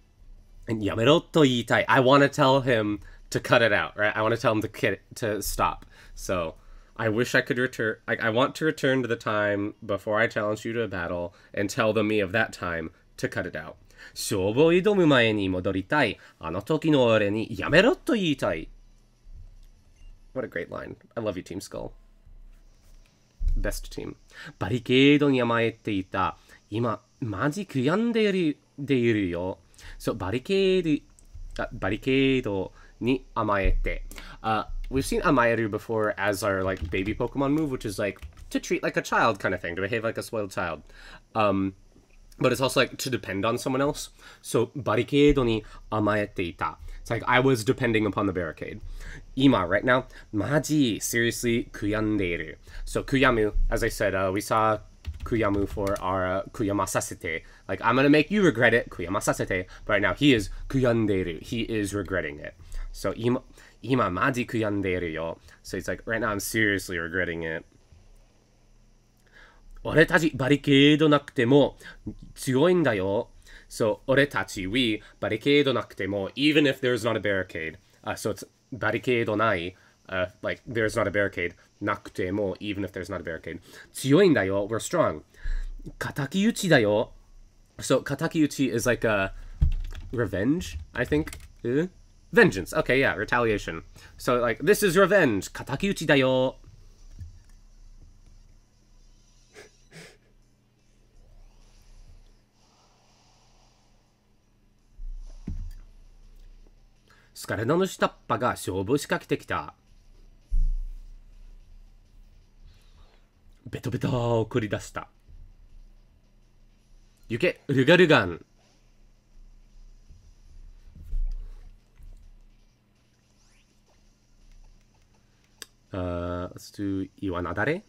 And やめろと言いたい. I want to tell him to cut it out, right? I want to tell him to stop. So, I wish I could return, like, I want to return to the time before I challenge you to a battle and tell the me of that time to cut it out. 勝負を挑む前に戻りたい。あの時の俺にやめろと言いたい。What a great line. I love you, Team Skull. Best team. バリケードに甘えていた。今、マジ悔やんでいるよ。So, バリケードに甘えて。We've seen amaeru before as our, like, baby Pokemon move, which is, like, to treat like a child kind of thing, to behave like a spoiled child. But it's also, like, to depend on someone else. So, バリケードに甘えていた. It's like, I was depending upon the barricade. 今, right now, マジ seriously 悔やんでいる. So, 悔やむ, as I said, we saw Kuyamu for our Kuyamasasete. Like, I'm gonna make you regret it, Kuyamasasete. But right now, he is Kuyanderu. He is regretting it. So, ima maji kuyanderu yo. So it's like, right now, I'm seriously regretting it. 俺たちバリケードなくても強いんだよ. So, 俺たち we バリケードなくても even if there's not a barricade. So it's バリケードない. Like, there's not a barricade. なくても even if there's not a barricade. 強いんだよ. We're strong. 敵討ちだよ. So, 敵討ち is like a revenge, I think. Vengeance. Okay, yeah, retaliation. So, like, this is revenge. 敵討ちだよ. Scaradaの下っ端が勝負を仕掛けてきた. ベトベトを繰り出した. 行け、ルガルガン. Let's do 岩なだれ.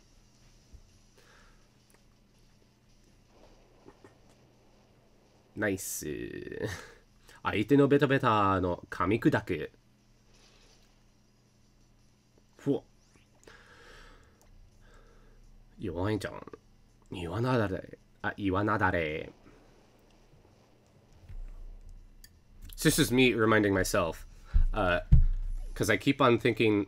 Nice. 相手のベタベタの噛み砕く. ふわ。弱いじゃん。岩なだれ。岩なだれ. So this is me reminding myself. Because I keep on thinking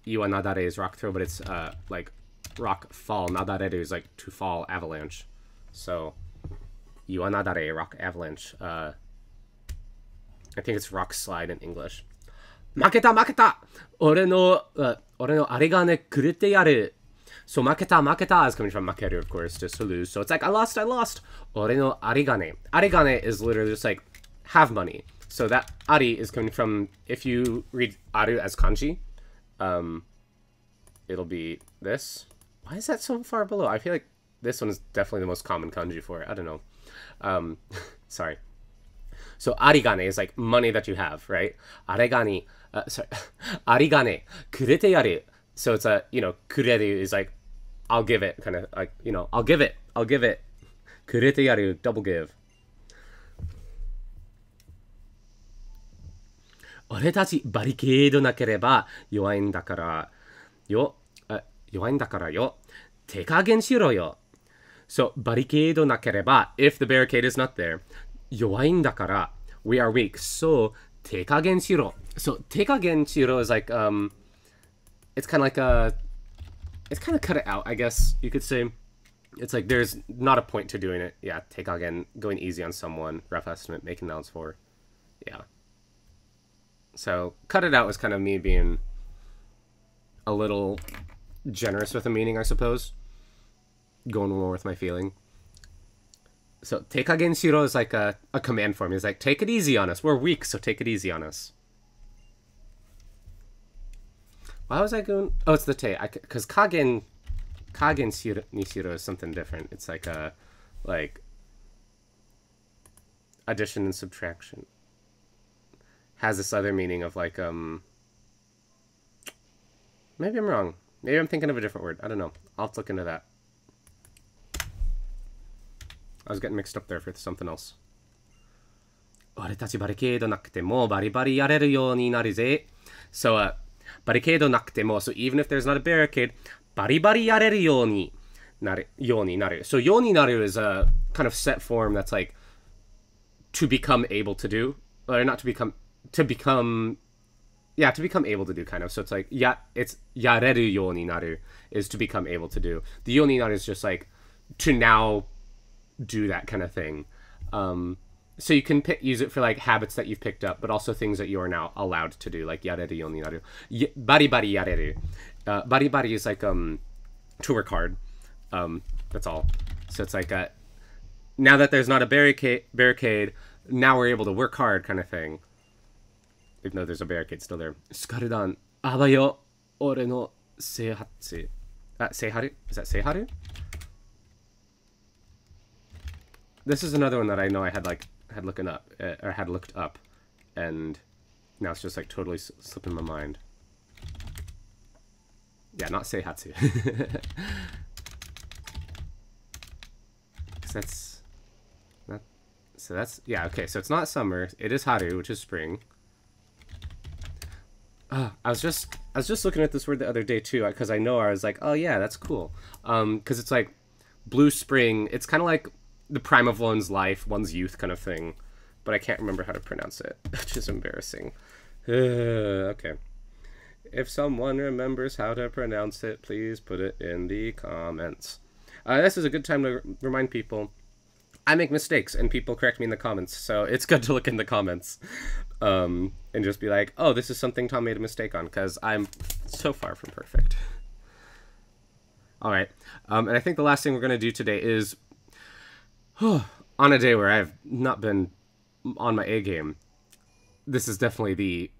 Iwa Nadare is rock throw, but it's like rock fall. Nadareru is like to fall avalanche. So Iwa Nadare, rock avalanche. I think it's rock slide in English. 負けた負けた! 俺のあれがね、くれてやる. So 負けた負けた is coming from makeru, of course, just to lose. So it's like, I lost, I lost. 俺のあれがね. Arigane is literally just like, have money. So that ari is coming from, if you read aru as kanji, it'll be this. Why is that so far below? I feel like this one is definitely the most common kanji for it. I don't know. Sorry. So arigane is like money that you have, right? Aregani, sorry, arigane, kurete yaru. So it's a, you know, kureru is like, I'll give it, kind of like, you know, I'll give it. Kurete yaru, double give. 俺たちバリケードなければ弱いんだからよ。手加減しろよ。So, バリケードなければ if the barricade is not there, 弱いんだから we are weak. So 手加減しろ. So 手加減しろ is like it's kind of like it's kind of cut it out, I guess you could say. It's like there's not a point to doing it. Yeah, take again, going easy on someone, rough estimate, making nouns for. Yeah. So cut it out was kind of me being a little generous with the meaning, I suppose. Going more with my feeling. So take again shiro is like a command for me. It's like, take it easy on us. We're weak, so take it easy on us. Why was I going? Oh, it's the te. Because kagen nishiro is something different. It's like a, like, addition and subtraction. Has this other meaning of like, maybe I'm wrong. Maybe I'm thinking of a different word. I don't know. I'll have to look into that. I was getting mixed up there for something else. 俺たちバリケードなくてもバリバリやれるようになるぜ. So, バリケードなくても, so even if there's not a barricade, バリバリやれるようになる. So, ようになる is a kind of set form that's like to become able to do. Or not to become, yeah, to become able to do kind of. So it's like, it's やれるようになる is to become able to do. The ようになる is just like to now do that kind of thing. So you can use it for like habits that you've picked up, but also things that you are now allowed to do, like やれるようになる. バリバリやれる. バリバリ is like to work hard. That's all. So it's like now that there's not a barricade, now we're able to work hard kind of thing. Even though there's a barricade still there. スカルダン、あばよ、俺のせいはつ。せいはる? Is that せいはる? This is another one that I know I had looked up, and now it's just like totally slipping my mind. Yeah, not seihatsu. That's not. So that's, yeah, okay. So it's not summer. It is haru, which is spring. I was just looking at this word the other day too, because I was like, oh yeah, that's cool. Because it's like blue spring. It's kind of like the prime of one's life, one's youth kind of thing, but I can't remember how to pronounce it, which is embarrassing. Okay. If someone remembers how to pronounce it, please put it in the comments. This is a good time to remind people I make mistakes and people correct me in the comments, so it's good to look in the comments and just be like, oh, this is something Tom made a mistake on, because I'm so far from perfect. All right, and I think the last thing we're going to do today is, on a day where I've not been on my A game, this is definitely the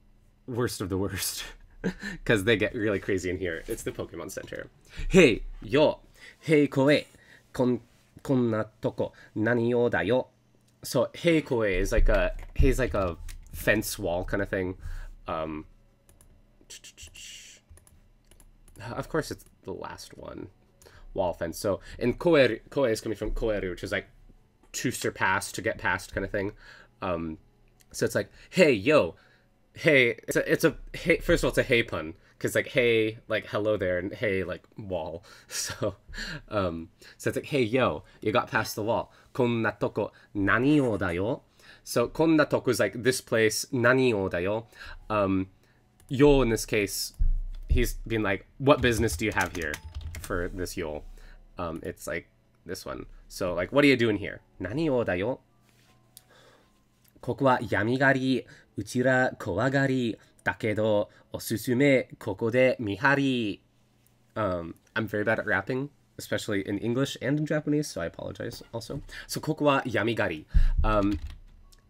worst of the worst, because they get really crazy in here. It's the Pokemon Center. Hey, yo, hey, koe, konna toko, nani yo da yo. So, hey, koe is like a fence wall kind of thing. Of course, it's the last one. Wall fence. So, and koe is coming from koeru, which is like to surpass, to get past kind of thing. So it's like, hey, yo, hey, it's a hey, first of all, it's a hey pun, because like, hey, like hello there, and hey, like wall. So it's like, hey, yo, you got past the wall. Konna toko nani o da yo. So konna toko is like this place, nani o da yo. Yo in this case, he's being like, what business do you have here for this yo? It's like this one. So like, what are you doing here? Nani o da yo? ここは闇狩り、うちら怖がり、だけどおすすめここで見張り。I'm very bad at rapping, especially in English and in Japanese, so I apologize also. So ここは闇狩り.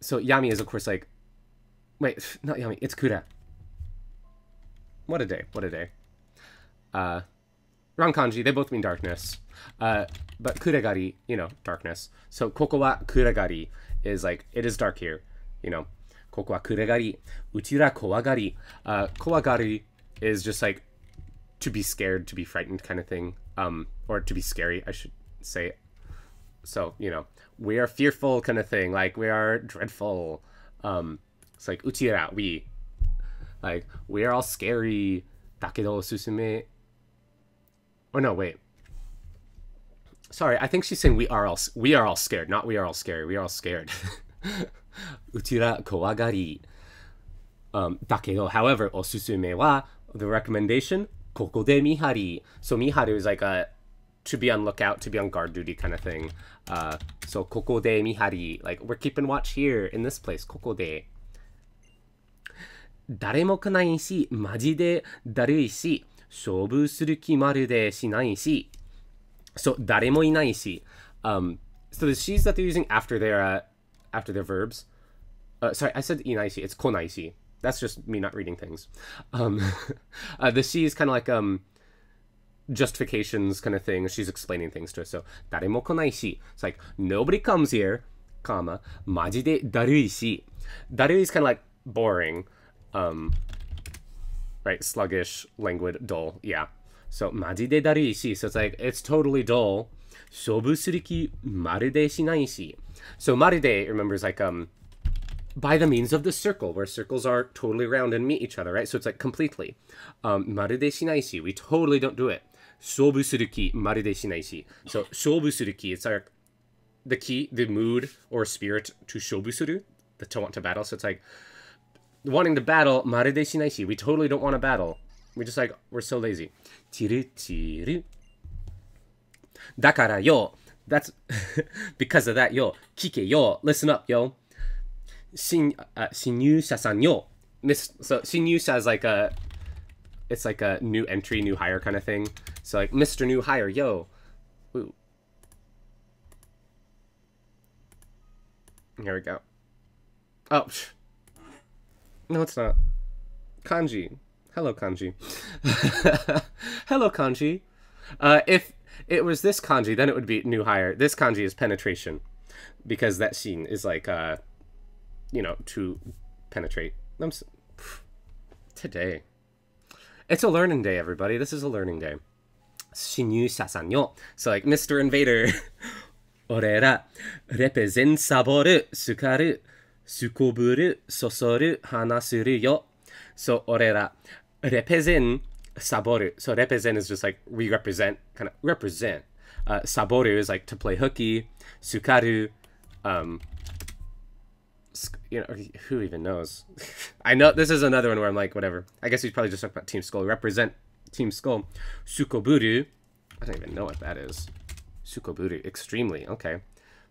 So yami is of course like, wait, not yami, it's kura. What a day, what a day. Wrong kanji, they both mean darkness. But kuregari, you know, darkness. So ここはkuregari is like, it is dark here, you know. ここはkuregari, うちら怖がり. Kowagari is just like to be scared, to be frightened kind of thing. Or to be scary, I should say. So, you know, we are fearful kind of thing, like we are dreadful. It's like うちら, we. Like, we are all scary. だけどおすすめ. Oh no, wait. Sorry, I think she's saying we are all scared, not we are all scary. We are all scared. うちら怖がり。だけど、however, おすすめは the recommendation ここで見張り. So 見張り is like a to be on lookout, to be on guard duty kind of thing. So ここで見張り, like we're keeping watch here in this place. ここで誰も来ないし、マジでだるいし、勝負する気まるでしないし。So 誰もいないし. So the she's that they're using after their verbs. Sorry, I said inaishi. It's konaishi. That's just me not reading things. The she is kind of like justifications kind of thing. She's explaining things to us. So, 誰も来ないし. It's like, nobody comes here, comma, マジでだるいし. Darui is kind of like boring. Right? Sluggish, languid, dull. Yeah. So, マジでだるいし. So, it's like, it's totally dull. 勝負する気まるでしないし. So, まるで, remember, is like, by the means of the circle, where circles are totally round and meet each other, right? So it's like completely. まるでしないし, we totally don't do it. 勝負する気まるでしないし. So 勝負する気, it's our the key, the mood or spirit to 勝負する, the to want to battle. So it's like wanting to battle まるでしないし. We totally don't want to battle. We just like, we're so lazy. チルチル. だからよ. That's because of that, yo. 聞けよ. Listen up, yo. 新入社さんよ. So 新入社 is like it's like a new entry, new hire kind of thing. So like Mr. New Hire, yo. Ooh. Here we go. Oh, no, it's not. Kanji. Hello, Kanji. Hello, Kanji. If it was this kanji, then it would be new hire. This kanji is penetration, because that scene is like you know, to penetrate. Today. It's a learning day, everybody. This is a learning day. 新入社さんよ. So like Mr. Invader. 俺らレペゼンサボるスカルすこぶるそそる話するよ. So 俺らレペゼンサボる. So represent is just like we represent, kind of represent. Saboru is like to play hooky. Sukaru, you know, who even knows? I know this is another one where I'm like, whatever. I guess he's probably just talking about Team Skull. Represent Team Skull. Sukoburu. I don't even know what that is. Sukoburu. Extremely. Okay.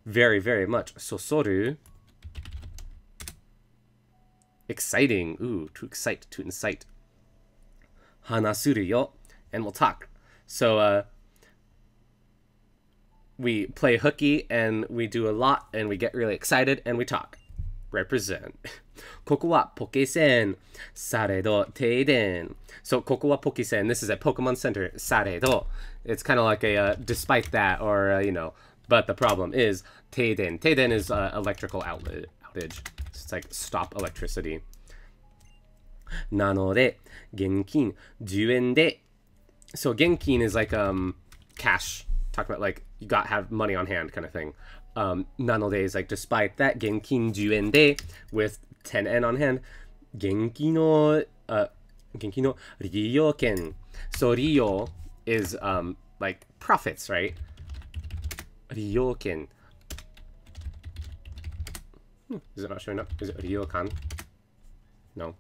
Very, very much. Sosoru. Exciting. Ooh, to excite, to incite. Hanasuru yo. And we'll talk. So, we play hooky and we do a lot and we get really excited and we talk. Represent. ここはポケセン。されど停電. So ここはポケセン. This is at Pokemon Center. されど. It's kind of like a despite that, or you know. But the problem is 停電. 停電 is electrical outage. So it's like stop electricity. なので現金10円で. So 現金 is like cash. Talk about like you got have money on hand kind of thing. なので is like despite that 現金10円で with 10 yen on hand 現金の利用券. So 利用 is like profits, right? 利用券. Is it not showing up? Is it 利用券? No.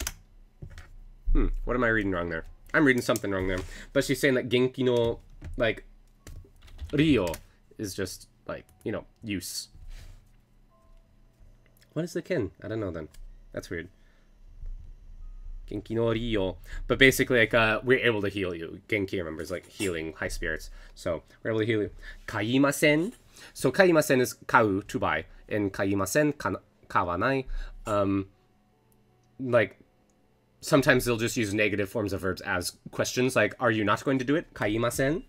What am I reading wrong there? I'm reading something wrong there. But she's saying that 元気の like 利用 is just like, you know, use. What is the kin? I don't know then. That's weird. Genki no ryo. But basically, like, we're able to heal you. Genki, remember, is like healing, high spirits. So, we're able to heal you. Kaimasen. So, kaimasen is kau, to buy. And kaimasen, kawanai. Like, sometimes they'll just use negative forms of verbs as questions. Like, are you not going to do it? Kaimasen.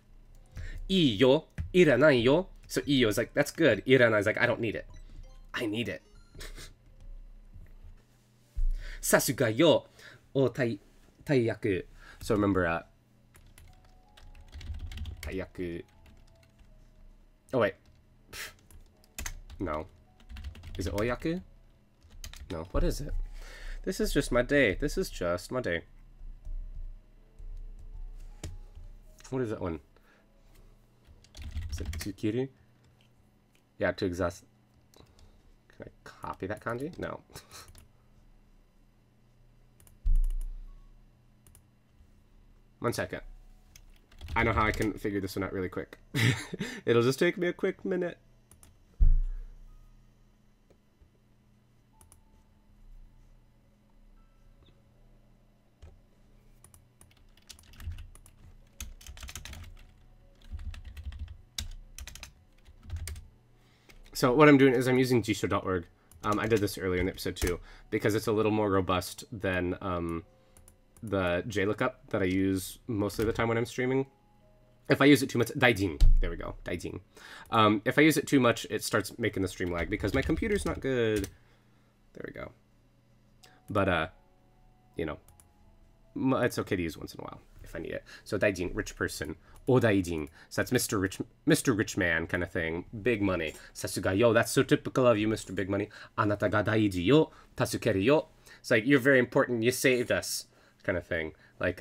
Ii yo. Iranai yo. So iyo is like, that's good. Iranai is like, I don't need it. I need it. Sasuga yo o taiyaku. So remember, taiyaku. Oh wait. No. Is it oyaku? No. What is it? This is just my day. This is just my day. What is that one? Is it tsukiru? Yeah, to exhaust. Can I copy that kanji? No. One second. I know how I can figure this one out really quick. It'll just take me a quick minute. So what I'm doing is I'm using jisho.org. I did this earlier in episode 2 because it's a little more robust than the JLOOKUP that I use most of the time when I'm streaming. If I use it too much, daijin, there we go, daijin. If I use it too much, it starts making the stream lag because my computer's not good. There we go. But, you know, it's okay to use once in a while if I need it. So daijin, rich person. Odaijin. So that's Mr. Rich Man kind of thing. Big money. Sasuga yo. That's so typical of you, Mr. Big Money. Anata ga daiji yo. Tasukeru yo. It's like, you're very important. You saved us kind of thing. Like,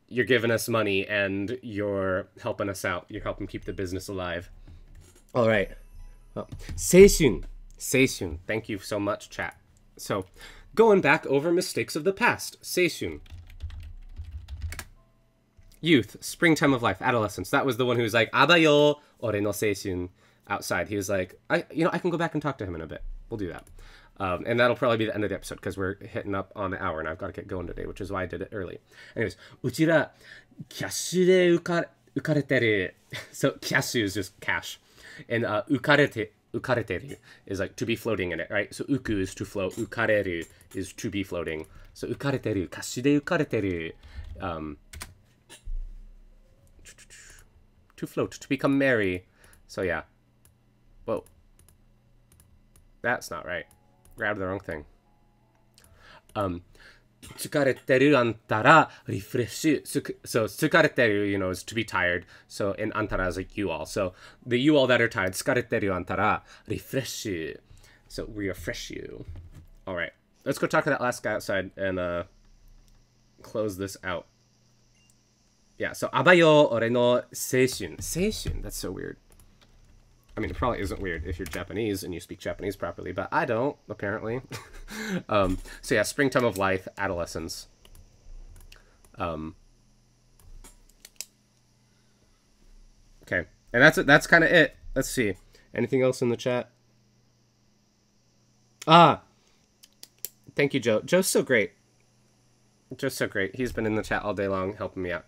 you're giving us money and you're helping us out. You're helping keep the business alive. All right. Well, seishun. Seishun. Thank you so much, chat. So, going back over mistakes of the past. Seishun. Youth, springtime of life, adolescence. That was the one who was like, Adayo, ore no seishun, outside. He was like, I can go back and talk to him in a bit. We'll do that. And that'll probably be the end of the episode because we're hitting up on the hour and I've got to get going today, which is why I did it early. Anyways, uchira, kyashu de ukareteru. So, kyashu is just cash. And ukareteru is like to be floating in it, right? So, uku is to float, ukareru is to be floating. So, ukareteru, kyashu de ukareteru. To float, to become merry. So yeah. Whoa. That's not right. Grabbed the wrong thing. Tsukareteru antara refreshu. So tsukareteru, you know, is to be tired. So in antara is like you all. So the you all that are tired. Tsukareteru antara refreshu. So refresh you. All right. Let's go talk to that last guy outside and close this out. Yeah, so, abayo ore no seishun. Seishun, that's so weird. I mean, it probably isn't weird if you're Japanese and you speak Japanese properly, but I don't, apparently. So yeah, springtime of life, adolescence. Okay, and that's kind of it. Let's see. Anything else in the chat? Ah! Thank you, Joe. Joe's so great. Just so great. He's been in the chat all day long helping me out.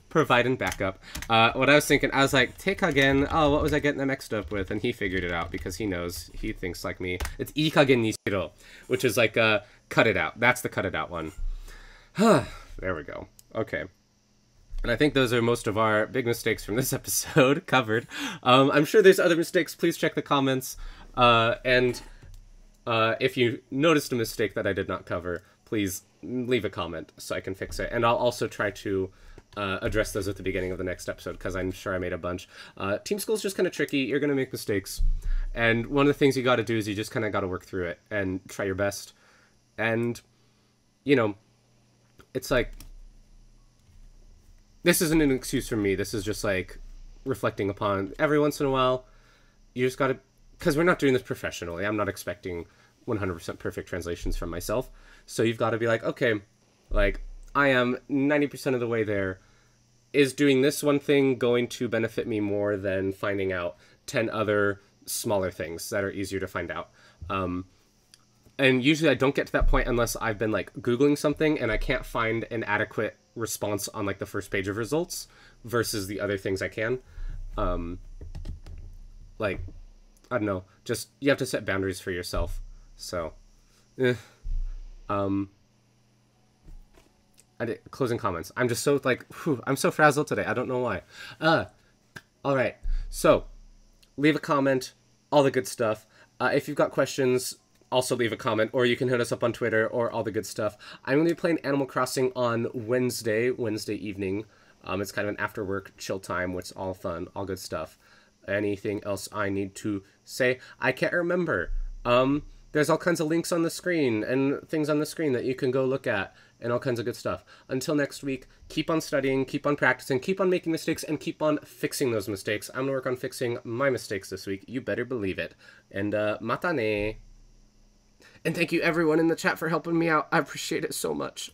Providing backup. What I was thinking, I was like, Tekagen, oh, what was I getting mixed up with? And he figured it out because he knows, he thinks like me. It's Ikagen Nishiro, which is like, cut it out. That's the cut it out one. There we go. Okay. And I think those are most of our big mistakes from this episode covered. I'm sure there's other mistakes. Please check the comments. And if you noticed a mistake that I did not cover, please leave a comment so I can fix it. And I'll also try to address those at the beginning of the next episode because I'm sure I made a bunch. Team school is just kind of tricky. You're going to make mistakes. And one of the things you got to do is you just kind of got to work through it and try your best. And, you know, it's like, this isn't an excuse for me. This is just like reflecting upon every once in a while. You just got to, because we're not doing this professionally. I'm not expecting 100% perfect translations from myself. So you've got to be like, okay, like I am 90% of the way there. Is doing this one thing going to benefit me more than finding out 10 other smaller things that are easier to find out? And usually I don't get to that point unless I've been like Googling something and I can't find an adequate response on like the first page of results versus the other things I can. Like, I don't know, just you have to set boundaries for yourself. So, closing comments. I'm just so like, I'm so frazzled today. I don't know why. All right. So, leave a comment, all the good stuff. If you've got questions, also leave a comment, or you can hit us up on Twitter, or all the good stuff. I'm going to be playing Animal Crossing on Wednesday evening. It's kind of an after work chill time, which is all fun, all good stuff. Anything else I need to say? I can't remember. There's all kinds of links on the screen and things on the screen that you can go look at and all kinds of good stuff. Until next week, keep on studying, keep on practicing, keep on making mistakes, and keep on fixing those mistakes. I'm going to work on fixing my mistakes this week. You better believe it. And mata ne. And thank you everyone in the chat for helping me out. I appreciate it so much.